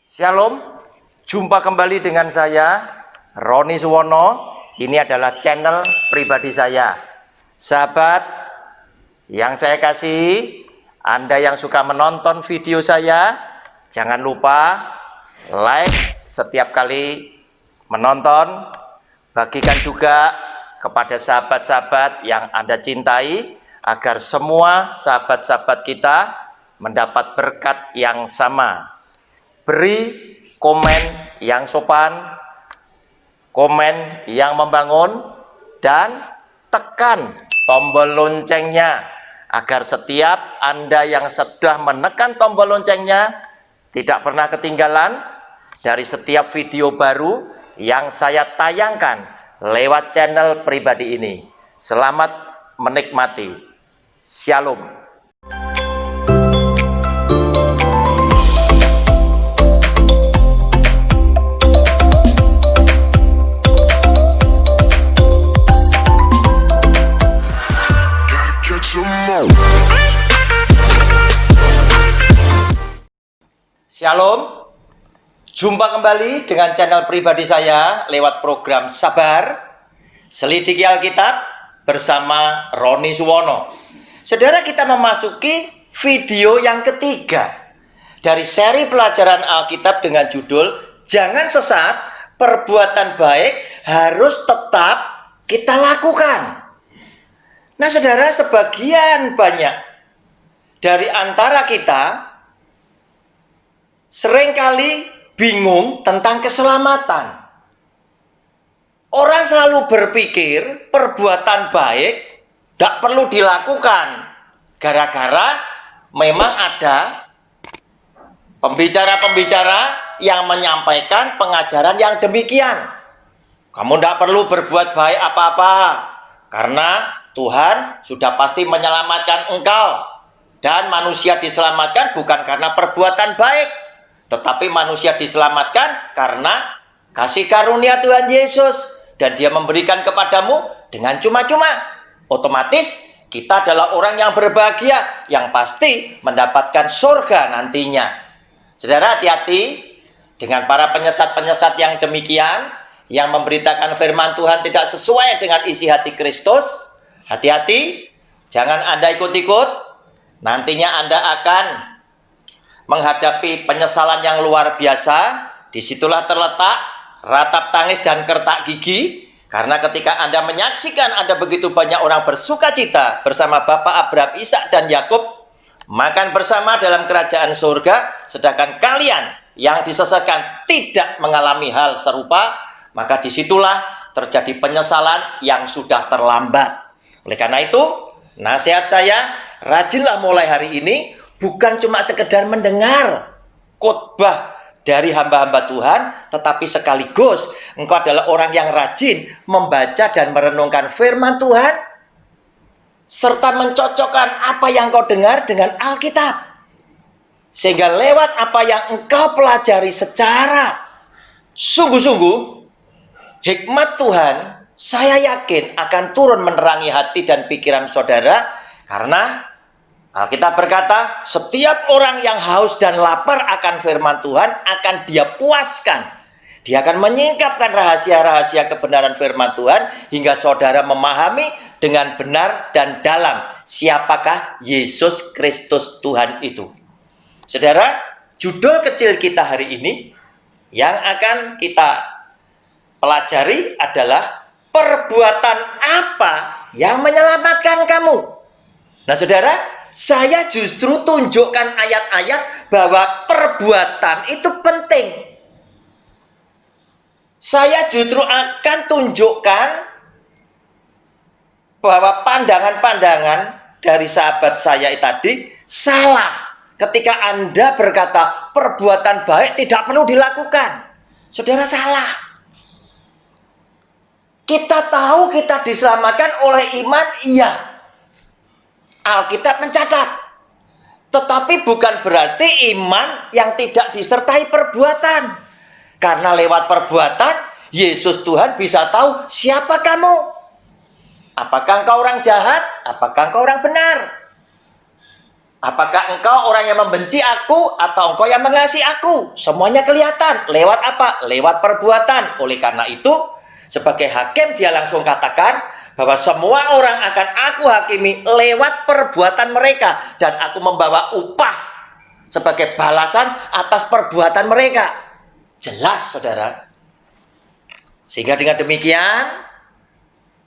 Shalom, jumpa kembali dengan saya Roni Suwono. Ini adalah channel pribadi saya. Sahabat yang saya kasih, Anda yang suka menonton video saya, jangan lupa like setiap kali menonton. Bagikan juga kepada sahabat-sahabat yang Anda cintai, agar semua sahabat-sahabat kita mendapat berkat yang sama. Beri komen yang sopan, komen yang membangun, dan tekan tombol loncengnya agar setiap Anda yang sudah menekan tombol loncengnya tidak pernah ketinggalan dari setiap video baru yang saya tayangkan lewat channel pribadi ini. Selamat menikmati. Shalom. Shalom, jumpa kembali dengan channel pribadi saya lewat program Sabar Selidiki Alkitab bersama Roni Suwono. Saudara, kita memasuki video yang ketiga dari seri pelajaran Alkitab dengan judul Jangan Sesat, Perbuatan Baik Harus Tetap Kita Lakukan. Nah saudara, sebagian banyak dari antara kita seringkali bingung tentang keselamatan. Orang selalu berpikir perbuatan baik tidak perlu dilakukan, gara-gara memang ada pembicara-pembicara yang menyampaikan pengajaran yang demikian. Kamu tidak perlu berbuat baik apa-apa, karena Tuhan sudah pasti menyelamatkan engkau. Dan manusia diselamatkan bukan karena perbuatan baik, tetapi manusia diselamatkan karena kasih karunia Tuhan Yesus, dan Dia memberikan kepadamu dengan cuma-cuma. Otomatis kita adalah orang yang berbahagia, yang pasti mendapatkan surga nantinya. Saudara, hati-hati dengan para penyesat-penyesat yang demikian, yang memberitakan firman Tuhan tidak sesuai dengan isi hati Kristus. Hati-hati, jangan Anda ikut-ikut. Nantinya Anda akan menghadapi penyesalan yang luar biasa. Disitulah terletak ratap tangis dan kertak gigi, karena ketika Anda menyaksikan ada begitu banyak orang bersuka cita bersama Bapak Abraham, Ishak dan Yakub makan bersama dalam kerajaan surga, sedangkan kalian yang disesatkan tidak mengalami hal serupa, maka disitulah terjadi penyesalan yang sudah terlambat. Oleh karena itu, nasihat saya, rajinlah mulai hari ini, bukan cuma sekedar mendengar khotbah dari hamba-hamba Tuhan, tetapi sekaligus engkau adalah orang yang rajin membaca dan merenungkan firman Tuhan, serta mencocokkan apa yang kau dengar dengan Alkitab. Sehingga lewat apa yang engkau pelajari secara sungguh-sungguh, hikmat Tuhan, saya yakin akan turun menerangi hati dan pikiran saudara, karena Alkitab berkata, setiap orang yang haus dan lapar akan firman Tuhan akan Dia puaskan. Dia akan menyingkapkan rahasia-rahasia kebenaran firman Tuhan hingga saudara memahami dengan benar dan dalam siapakah Yesus Kristus Tuhan itu. Saudara, judul kecil kita hari ini yang akan kita pelajari adalah perbuatan apa yang menyelamatkan kamu. Nah saudara, saya justru tunjukkan ayat-ayat bahwa perbuatan itu penting. Saya justru akan tunjukkan bahwa pandangan-pandangan dari sahabat saya tadi salah ketika Anda berkata perbuatan baik tidak perlu dilakukan. Saudara, salah. Kita tahu kita diselamatkan oleh iman, iya. Alkitab mencatat. Tetapi bukan berarti iman yang tidak disertai perbuatan. Karena lewat perbuatan, Yesus Tuhan bisa tahu siapa kamu. Apakah engkau orang jahat? Apakah engkau orang benar? Apakah engkau orang yang membenci aku atau engkau yang mengasihi aku? Semuanya kelihatan. Lewat apa? Lewat perbuatan. Oleh karena itu, sebagai hakim dia langsung katakan bahwa semua orang akan aku hakimi lewat perbuatan mereka. Dan aku membawa upah sebagai balasan atas perbuatan mereka. Jelas, saudara. Sehingga dengan demikian,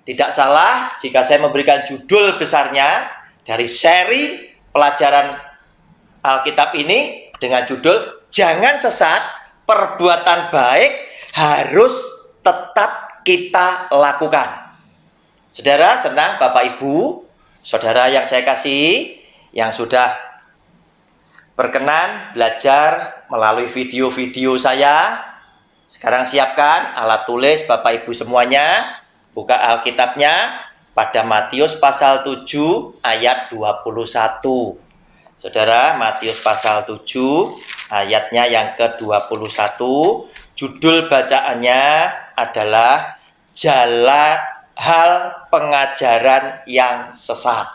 tidak salah jika saya memberikan judul besarnya dari seri pelajaran Alkitab ini dengan judul Jangan Sesat, Perbuatan Baik Harus Tetap Kita Lakukan. Saudara, senang Bapak Ibu, saudara yang saya kasihi, yang sudah berkenan belajar melalui video-video saya. Sekarang siapkan alat tulis Bapak Ibu semuanya, buka Alkitabnya pada Matius pasal 7 ayat 21. Saudara, Matius pasal 7 ayatnya yang ke-21. Judul bacaannya adalah Jalan Hal Pengajaran yang Sesat.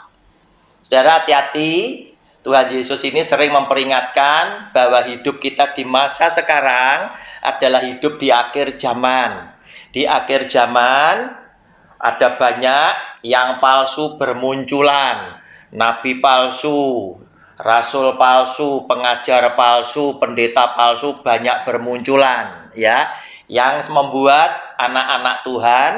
Saudara, hati-hati. Tuhan Yesus ini sering memperingatkan bahwa hidup kita di masa sekarang adalah hidup di akhir zaman. Di akhir zaman ada banyak yang palsu bermunculan, nabi palsu, rasul palsu, pengajar palsu, pendeta palsu banyak bermunculan, ya, yang membuat anak-anak Tuhan,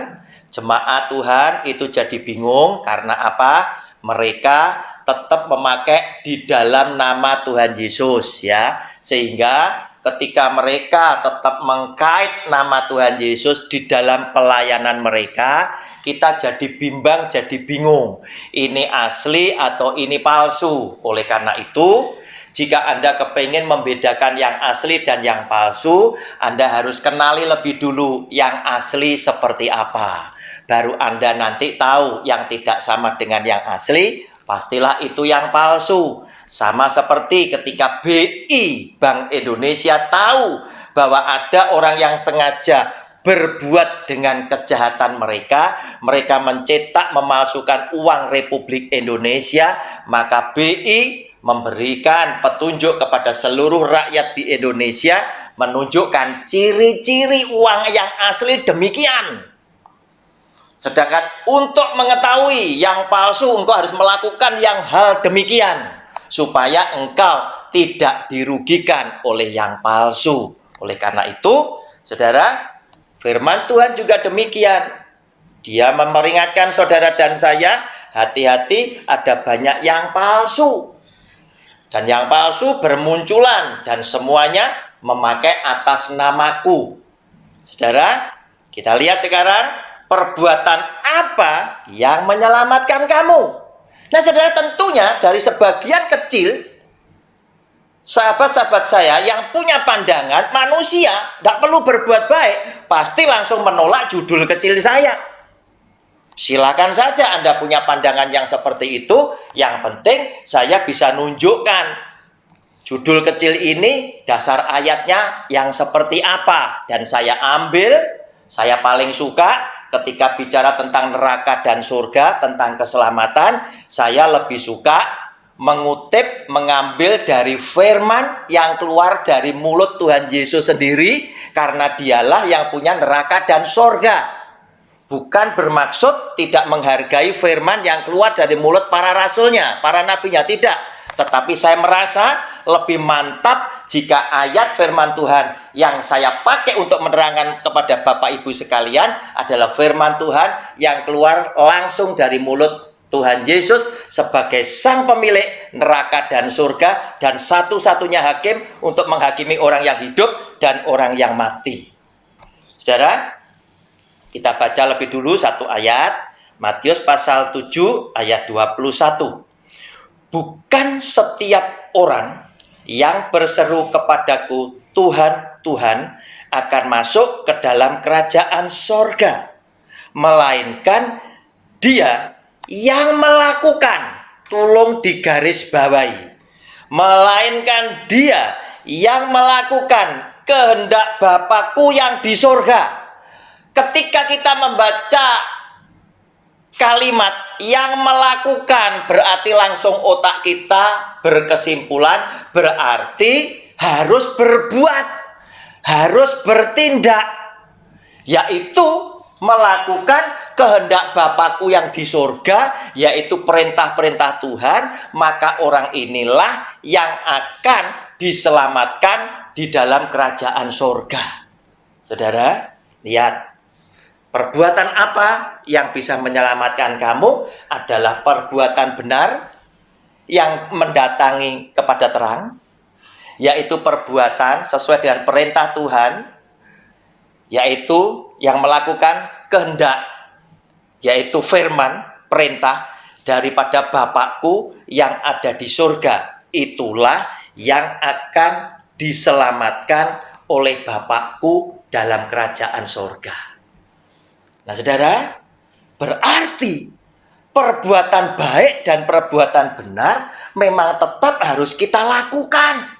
jemaat Tuhan itu jadi bingung karena apa? Mereka tetap memakai di dalam nama Tuhan Yesus, ya, sehingga ketika mereka tetap mengkait nama Tuhan Yesus di dalam pelayanan mereka, kita jadi bimbang, jadi bingung. Ini asli atau ini palsu. Oleh karena itu, jika Anda kepingin membedakan yang asli dan yang palsu, Anda harus kenali lebih dulu yang asli seperti apa. Baru Anda nanti tahu yang tidak sama dengan yang asli, pastilah itu yang palsu. Sama seperti ketika BI, Bank Indonesia, tahu bahwa ada orang yang sengaja berbuat dengan kejahatan mereka mencetak, memalsukan uang Republik Indonesia, maka BI memberikan petunjuk kepada seluruh rakyat di Indonesia, menunjukkan ciri-ciri uang yang asli demikian. Sedangkan untuk mengetahui yang palsu, engkau harus melakukan yang hal demikian, supaya engkau tidak dirugikan oleh yang palsu. Oleh karena itu, saudara, firman Tuhan juga demikian. Dia memperingatkan saudara dan saya, hati-hati ada banyak yang palsu. Dan yang palsu bermunculan dan semuanya memakai atas namaku. Saudara, kita lihat sekarang perbuatan apa yang menyelamatkan kamu. Nah, saudara, tentunya dari sebagian kecil sahabat-sahabat saya yang punya pandangan manusia tidak perlu berbuat baik, pasti langsung menolak judul kecil saya. Silakan saja Anda punya pandangan yang seperti itu. Yang penting saya bisa nunjukkan judul kecil ini dasar ayatnya yang seperti apa. Dan saya ambil, saya paling suka ketika bicara tentang neraka dan surga, tentang keselamatan, saya lebih suka mengutip, mengambil dari firman yang keluar dari mulut Tuhan Yesus sendiri, karena dialah yang punya neraka dan surga. Bukan bermaksud tidak menghargai firman yang keluar dari mulut para rasulnya, para nabinya, tidak. Tetapi saya merasa lebih mantap jika ayat firman Tuhan yang saya pakai untuk menerangkan kepada Bapak Ibu sekalian adalah firman Tuhan yang keluar langsung dari mulut Tuhan Yesus sebagai sang pemilik neraka dan surga dan satu-satunya hakim untuk menghakimi orang yang hidup dan orang yang mati. Saudara, kita baca lebih dulu satu ayat, Matius pasal 7 ayat 21. Bukan setiap orang yang berseru kepadaku, Tuhan, Tuhan, akan masuk ke dalam kerajaan sorga, melainkan dia yang melakukan, tolong digarisbawahi, melainkan dia yang melakukan kehendak Bapakku yang di sorga. Ketika kita membaca kalimat yang melakukan berarti langsung otak kita berkesimpulan berarti harus berbuat, harus bertindak, yaitu melakukan kehendak Bapakku yang di surga, yaitu perintah-perintah Tuhan. Maka orang inilah yang akan diselamatkan di dalam kerajaan surga. Saudara, lihat, perbuatan apa yang bisa menyelamatkan kamu adalah perbuatan benar yang mendatangi kepada terang, yaitu perbuatan sesuai dengan perintah Tuhan, yaitu yang melakukan kehendak, yaitu firman, perintah daripada Bapakku yang ada di surga. Itulah yang akan diselamatkan oleh Bapakku dalam kerajaan surga. Nah, saudara, berarti perbuatan baik dan perbuatan benar memang tetap harus kita lakukan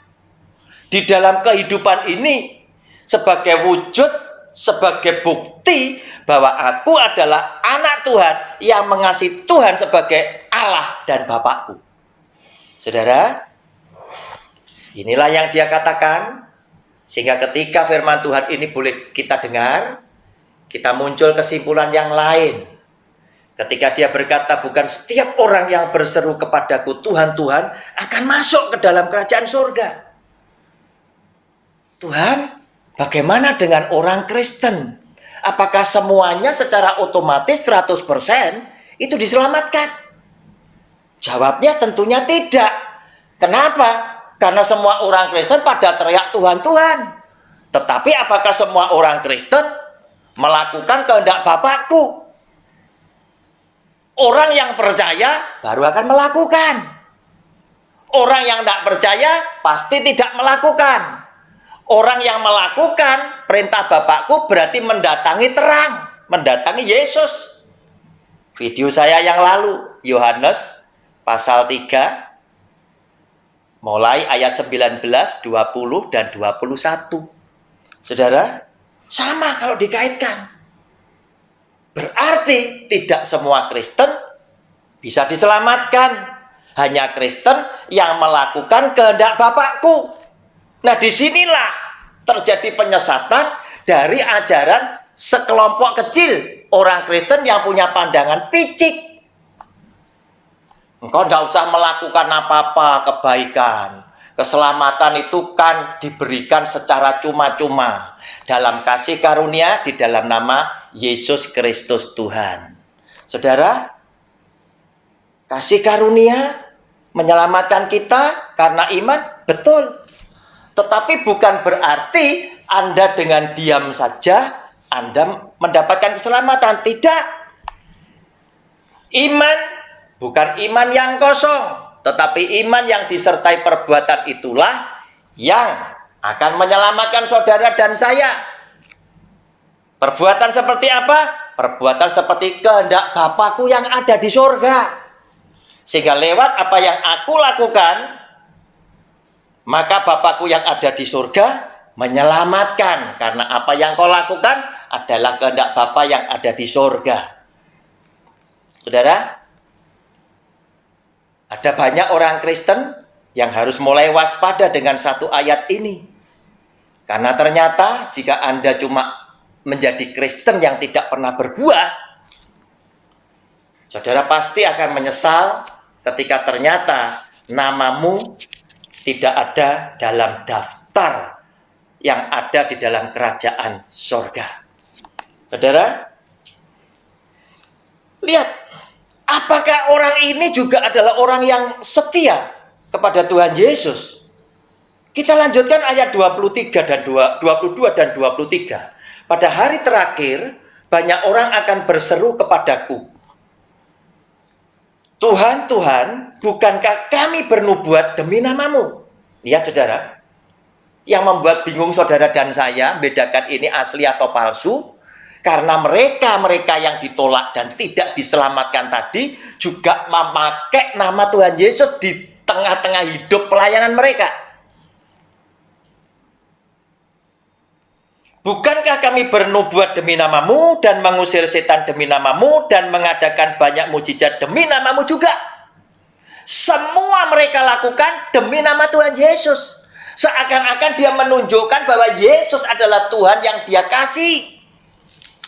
di dalam kehidupan ini sebagai wujud, sebagai bukti bahwa aku adalah anak Tuhan yang mengasihi Tuhan sebagai Allah dan Bapakku. Saudara, inilah yang dia katakan, sehingga ketika firman Tuhan ini boleh kita dengar, kita muncul kesimpulan yang lain. Ketika dia berkata, bukan setiap orang yang berseru kepadaku Tuhan, Tuhan akan masuk ke dalam kerajaan surga. Tuhan, bagaimana dengan orang Kristen? Apakah semuanya secara otomatis 100% itu diselamatkan? Jawabnya tentunya tidak. Kenapa? Karena semua orang Kristen pada teriak Tuhan, Tuhan. Tetapi apakah semua orang Kristen melakukan kehendak Bapakku? Orang yang percaya baru akan melakukan. Orang yang tidak percaya pasti tidak melakukan. Orang yang melakukan perintah Bapakku berarti mendatangi terang, mendatangi Yesus. Video saya yang lalu, Yohanes pasal 3, mulai ayat 19, 20, dan 21. Saudara, sama kalau dikaitkan. Berarti tidak semua Kristen bisa diselamatkan. Hanya Kristen yang melakukan kehendak Bapakku. Nah, disinilah terjadi penyesatan dari ajaran sekelompok kecil orang Kristen yang punya pandangan picik. Engkau tidak usah melakukan apa-apa kebaikan. Keselamatan itu kan diberikan secara cuma-cuma dalam kasih karunia di dalam nama Yesus Kristus Tuhan. Saudara, kasih karunia menyelamatkan kita karena iman, betul. Tetapi bukan berarti Anda dengan diam saja Anda mendapatkan keselamatan. Tidak. Iman bukan iman yang kosong, tetapi iman yang disertai perbuatan itulah yang akan menyelamatkan saudara dan saya. Perbuatan seperti apa? Perbuatan seperti kehendak Bapakku yang ada di surga. Sehingga lewat apa yang aku lakukan, maka Bapakku yang ada di surga menyelamatkan. Karena apa yang kau lakukan adalah kehendak Bapa yang ada di surga. Saudara, ada banyak orang Kristen yang harus mulai waspada dengan satu ayat ini. Karena ternyata jika Anda cuma menjadi Kristen yang tidak pernah berbuah, saudara pasti akan menyesal ketika ternyata namamu tidak ada dalam daftar yang ada di dalam kerajaan surga. Saudara, lihat, apakah orang ini juga adalah orang yang setia kepada Tuhan Yesus? Kita lanjutkan ayat 23 dan 22 dan 23. Pada hari terakhir, banyak orang akan berseru kepadaku, Tuhan, Tuhan, bukankah kami bernubuat demi namamu? Lihat saudara, yang membuat bingung saudara dan saya, bedakan ini asli atau palsu, karena mereka yang ditolak dan tidak diselamatkan tadi, juga memakai nama Tuhan Yesus di tengah-tengah hidup pelayanan mereka. Bukankah kami bernubuat demi namamu dan mengusir setan demi namamu dan mengadakan banyak mujizat demi namamu juga? Semua mereka lakukan demi nama Tuhan Yesus. Seakan-akan dia menunjukkan bahwa Yesus adalah Tuhan yang dia kasih.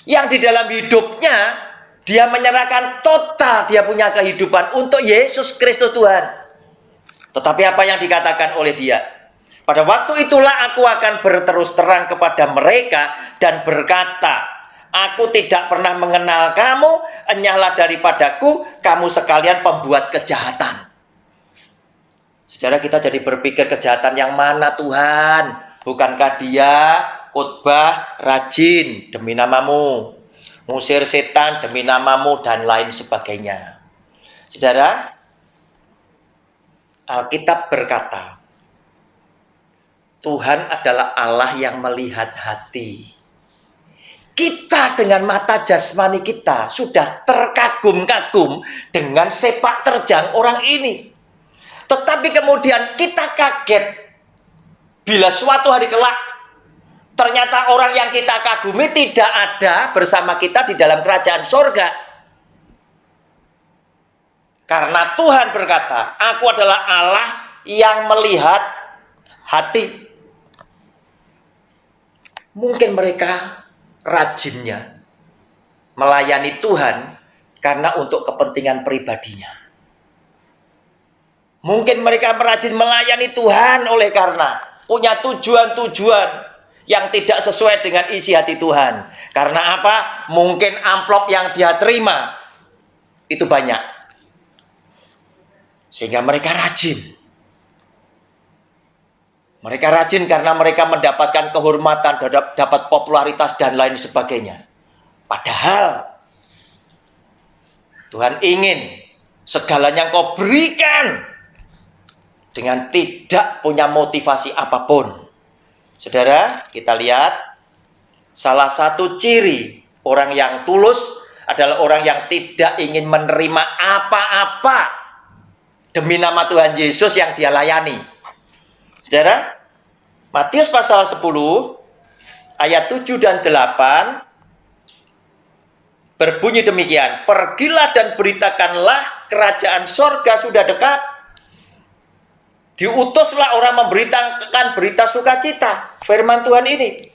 Yang di dalam hidupnya, dia menyerahkan total dia punya kehidupan untuk Yesus Kristus Tuhan. Tetapi apa yang dikatakan oleh dia? Pada waktu itulah aku akan berterus terang kepada mereka dan berkata, aku tidak pernah mengenal kamu, enyahlah daripadaku, kamu sekalian pembuat kejahatan. Saudara, kita jadi berpikir kejahatan yang mana Tuhan? Bukankah dia khotbah rajin demi namamu, ngusir setan demi namamu, dan lain sebagainya. Saudara, Alkitab berkata, Tuhan adalah Allah yang melihat hati. Kita dengan mata jasmani kita sudah terkagum-kagum dengan sepak terjang orang ini. Tetapi kemudian kita kaget bila suatu hari kelak ternyata orang yang kita kagumi tidak ada bersama kita di dalam kerajaan sorga. Karena Tuhan berkata, aku adalah Allah yang melihat hati. Mungkin mereka rajinnya melayani Tuhan karena untuk kepentingan pribadinya. Mungkin mereka rajin melayani Tuhan oleh karena punya tujuan-tujuan yang tidak sesuai dengan isi hati Tuhan. Karena apa? Mungkin amplop yang dia terima itu banyak. Sehingga mereka rajin. Mereka rajin karena mereka mendapatkan kehormatan, dapat popularitas dan lain sebagainya. Padahal Tuhan ingin segalanya kau berikan dengan tidak punya motivasi apapun. Saudara, kita lihat salah satu ciri orang yang tulus adalah orang yang tidak ingin menerima apa-apa demi nama Tuhan Yesus yang dia layani. Saudara, Matius pasal 10 ayat 7 dan 8 berbunyi demikian, pergilah dan beritakanlah kerajaan sorga sudah dekat. Diutuslah orang memberitakan berita sukacita. Firman Tuhan ini.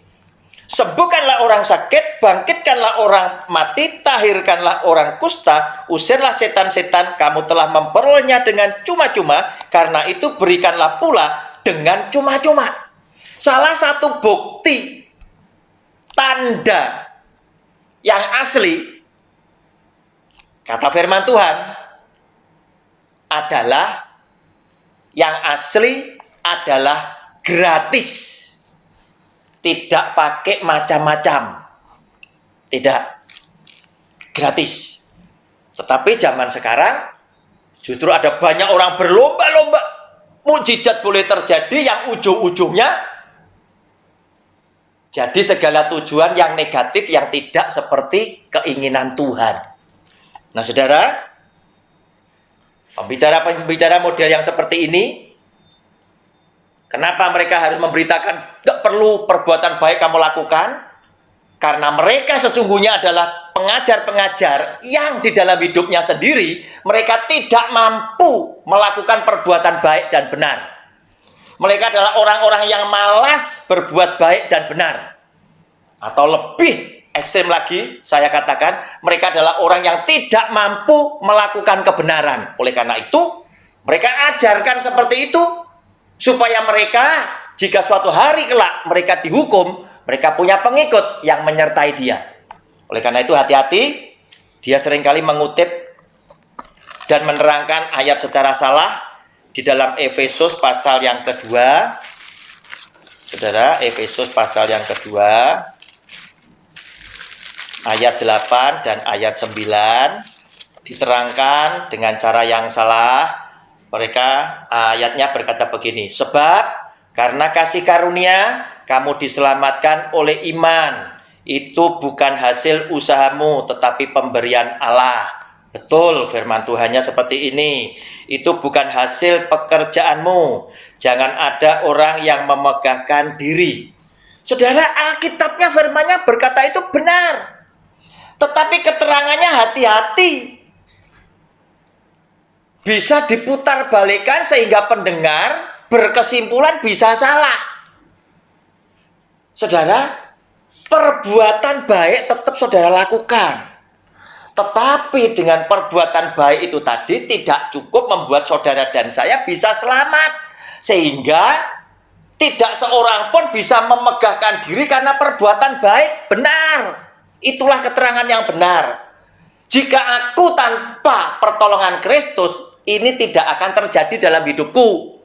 Sembuhkanlah orang sakit, bangkitkanlah orang mati, tahirkanlah orang kusta, usirlah setan-setan, kamu telah memperolehnya dengan cuma-cuma, karena itu berikanlah pula dengan cuma-cuma. Salah satu bukti, tanda yang asli, kata firman Tuhan, adalah yang asli adalah gratis. Tidak pakai macam-macam. Tidak. Gratis. Tetapi zaman sekarang justru ada banyak orang berlomba-lomba. Mukjizat boleh terjadi yang ujung-ujungnya jadi segala tujuan yang negatif yang tidak seperti keinginan Tuhan. Nah, saudara, pembicara-pembicara model yang seperti ini, kenapa mereka harus memberitakan tidak perlu perbuatan baik kamu lakukan? Karena mereka sesungguhnya adalah pengajar-pengajar yang di dalam hidupnya sendiri mereka tidak mampu melakukan perbuatan baik dan benar. Mereka adalah orang-orang yang malas berbuat baik dan benar. Atau lebih ekstrim lagi, saya katakan, mereka adalah orang yang tidak mampu melakukan kebenaran. Oleh karena itu, mereka ajarkan seperti itu, supaya mereka, jika suatu hari kelak mereka dihukum, mereka punya pengikut yang menyertai dia. Oleh karena itu, hati-hati, dia seringkali mengutip dan menerangkan ayat secara salah di dalam Efesus pasal yang kedua. Saudara, Efesus pasal yang kedua, ayat 8 dan ayat 9 diterangkan dengan cara yang salah. Mereka ayatnya berkata begini, sebab karena kasih karunia kamu diselamatkan oleh iman, itu bukan hasil usahamu tetapi pemberian Allah. Betul, firman Tuhannya seperti ini. Itu bukan hasil pekerjaanmu. Jangan ada orang yang memegahkan diri. Saudara, Alkitabnya firman-Nya berkata itu benar. Tetapi keterangannya hati-hati. Bisa diputar balikan sehingga pendengar berkesimpulan bisa salah. Saudara, perbuatan baik tetap saudara lakukan. Tetapi dengan perbuatan baik itu tadi tidak cukup membuat saudara dan saya bisa selamat. Sehingga tidak seorang pun bisa memegahkan diri karena perbuatan baik. Benar. Itulah keterangan yang benar. Jika aku tanpa pertolongan Kristus, ini tidak akan terjadi dalam hidupku.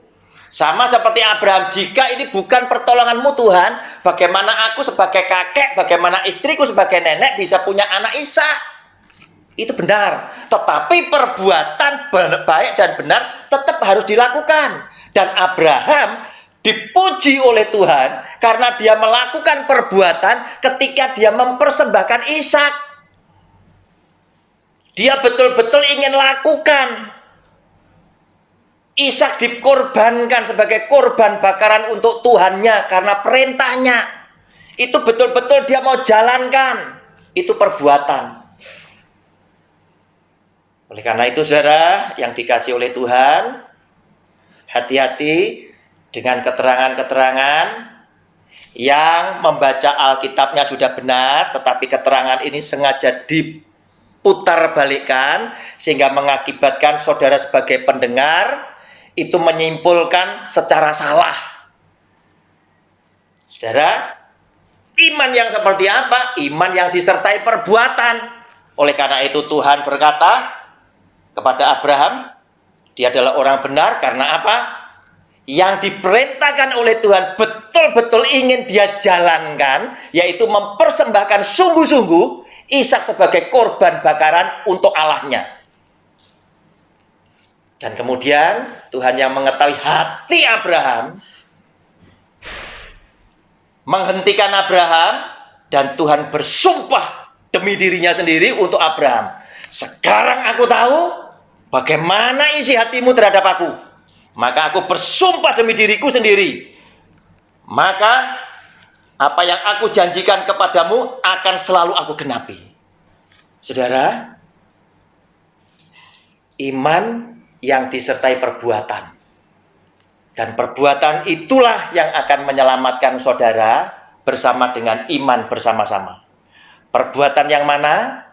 Sama seperti Abraham, jika ini bukan pertolonganmu Tuhan, bagaimana aku sebagai kakek, bagaimana istriku sebagai nenek bisa punya anak Ishak? Itu benar. Tetapi perbuatan baik dan benar tetap harus dilakukan. Dan Abraham dipuji oleh Tuhan karena dia melakukan perbuatan ketika dia mempersembahkan Ishak. Dia betul-betul ingin lakukan. Ishak dikorbankan sebagai korban bakaran untuk Tuhannya karena perintahnya. Itu betul-betul dia mau jalankan. Itu perbuatan. Oleh karena itu saudara yang dikasihi oleh Tuhan, hati-hati dengan keterangan-keterangan yang membaca Alkitabnya sudah benar, tetapi keterangan ini sengaja diputar balikkan sehingga mengakibatkan saudara sebagai pendengar itu menyimpulkan secara salah. Saudara, iman yang seperti apa? Iman yang disertai perbuatan. Oleh karena itu Tuhan berkata kepada Abraham, dia adalah orang benar karena apa? Yang diperintahkan oleh Tuhan betul-betul ingin dia jalankan, yaitu mempersembahkan sungguh-sungguh Ishak sebagai korban bakaran untuk Allahnya. Dan kemudian Tuhan yang mengetahui hati Abraham menghentikan Abraham, dan Tuhan bersumpah demi dirinya sendiri untuk Abraham. Sekarang aku tahu bagaimana isi hatimu terhadap aku. Maka aku bersumpah demi diriku sendiri. Maka apa yang aku janjikan kepadamu akan selalu aku genapi. Saudara, iman yang disertai perbuatan. Dan perbuatan itulah yang akan menyelamatkan saudara bersama dengan iman bersama-sama. Perbuatan yang mana?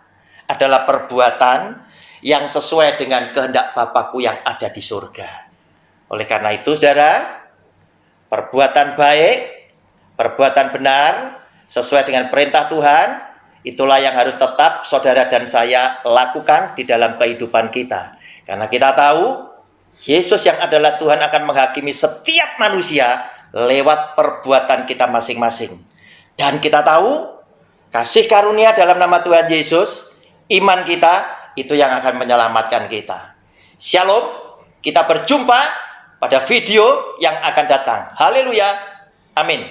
Adalah perbuatan yang sesuai dengan kehendak Bapakku yang ada di surga. Oleh karena itu saudara, perbuatan baik, perbuatan benar, sesuai dengan perintah Tuhan, itulah yang harus tetap saudara dan saya lakukan di dalam kehidupan kita. Karena kita tahu, Yesus yang adalah Tuhan akan menghakimi setiap manusia lewat perbuatan kita masing-masing. Dan kita tahu, kasih karunia dalam nama Tuhan Yesus, iman kita, itu yang akan menyelamatkan kita. Shalom, kita berjumpa pada video yang akan datang. Haleluya, amin.